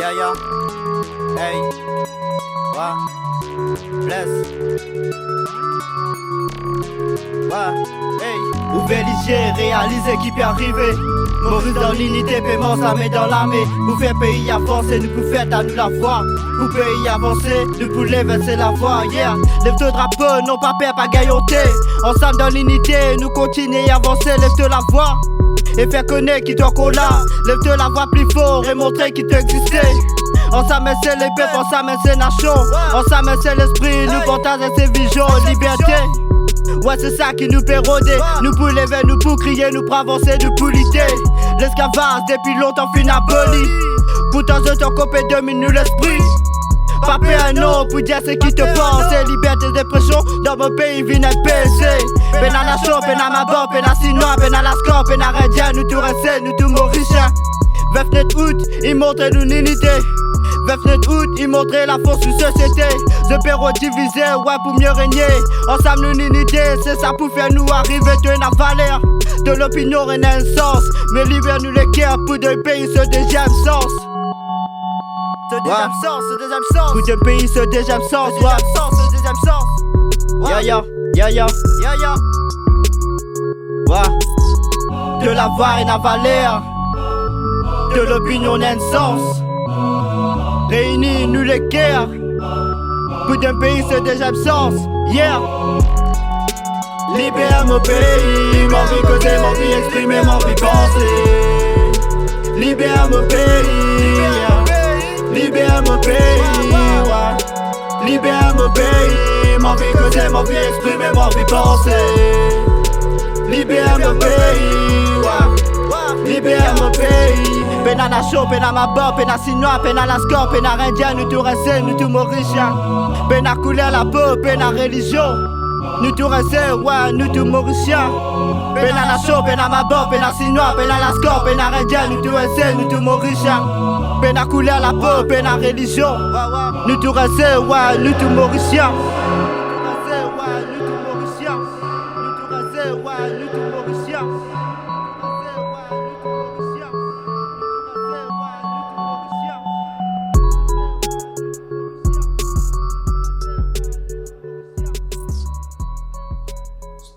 Yeah, yeah. Hey. Ouais. Bless. Ouais. Hey. Ouvert léger, réaliser qui peut arriver. Maurice dans l'unité, paiement, ça met dans l'armée. Vous faire pays avancer, nous pouvons faire à nous la voix. Vous pays avancer, nous pouvons verser la voix, yeah. Lève-toi drapeau, non pas peur, pas gailloter. Ensemble dans l'unité, nous continuer à avancer. Lève-toi la voix et faire connaître qui doit qu'on l'a. Lève-toi la voix plus fort et montrer qui t'existait. Ensemble c'est les peuples, ensemble c'est nation. Ensemble c'est l'esprit, nous partageons ces visions, liberté. Ouais c'est ça qui nous fait rôder. Nous pour lever, nous pour crier, nous pour avancer, nous pour lutter. L'esclavage depuis longtemps fin aboli. Pourtant je t'en copé domine nous l'esprit. Pas un nom pour dire ce qui te pense. Liberté d'expression dans mon pays vient être PC. Ben à la show, ben à ma banque, ben à Sinois, ben à la score, ben à Redien. Nous tout restés, nous tout mauriciens. 29 août, il montre nous l'unité. 29 août, il montrait la force de société. The perro divisé, ouais pour mieux régner. Ensemble nous l'unité, c'est ça pour faire nous arriver de la valeur. De l'opinion et un sens. Mais libère nous les cœurs pour deux pays ce deuxième sens. Ce deuxième sens, ce deuxième sens. Pour deux pays ce deuxième sens, ouais. Ce deuxième sens. Ya ya, ya ya, ya ya. Ouais. De l'avoir et la valeur. De l'opinion et un sens. Réunis nous les cœurs. Pour d'un pays ce deuxième sens, yeah. Libère mon pays, mon vie causer, mon vie exprimer, mon vie penser. Libère mon pays, yeah. Libère mon pays, ouais. Libère mon pays, mon vie causer, mon vie exprimer, mon vie penser. Libère mon pays, ouais. Libère mon pays. Peine à la show, peine à ma barre, peine à Sinois, peine à la score, peine à Indien, nous tout restés, nous tout mauriciens. Peine à couleur la peau, peine à religion. Nous tout restés, ouais, nous tout mauriciens. Peine à la show, peine à ma barre, peine à Sinois, peine à la score, peine à Indien, nous tout restés, nous tout mauriciens. Peine à couleur la peau, peine à religion. Nous tout restés, ouais, nous tout mauriciens. Nous tout restés, ouais, nous tout mauriciens. Nous tout restés, ouais, nous tout mauriciens.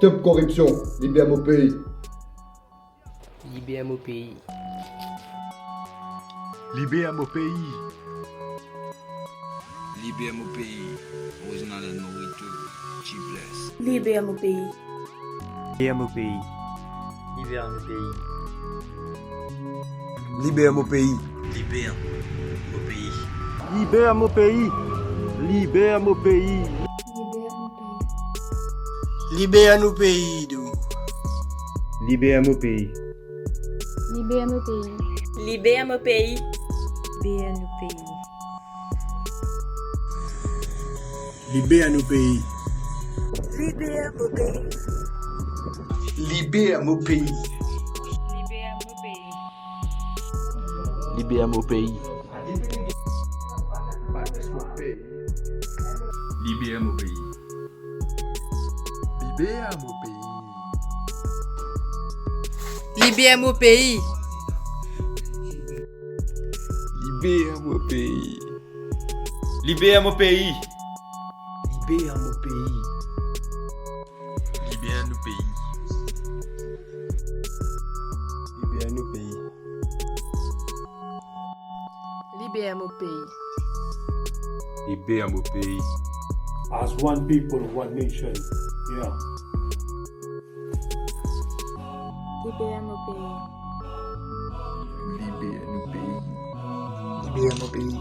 Stop corruption, libère mon pays. Libère mon pays. Libère mon pays. Libère mon pays. Original and Morito. G-Bless. Libère mon pays. Libère mon pays. Libère mon pays. Libère mon pays. Libère mon pays. Libère mon pays. Libère nos pays, d'où. Libère mon pays. Libère mon pays. Libère mon pays. Libère mon pays. Libère nos pays. Libère mon pays. Libère mon pays. Libère mon pays. Libère mon pays. Libère mon pays. Libère mon pays. Libère mon pays. Libère mon pays. Libère mon pays. Libère nos pays. Libère nos pays. Libère mon pays. Libère mon pays. As one people, one nation. Yeah. Libère mon pays. Libère nos pays. Libère mon pays.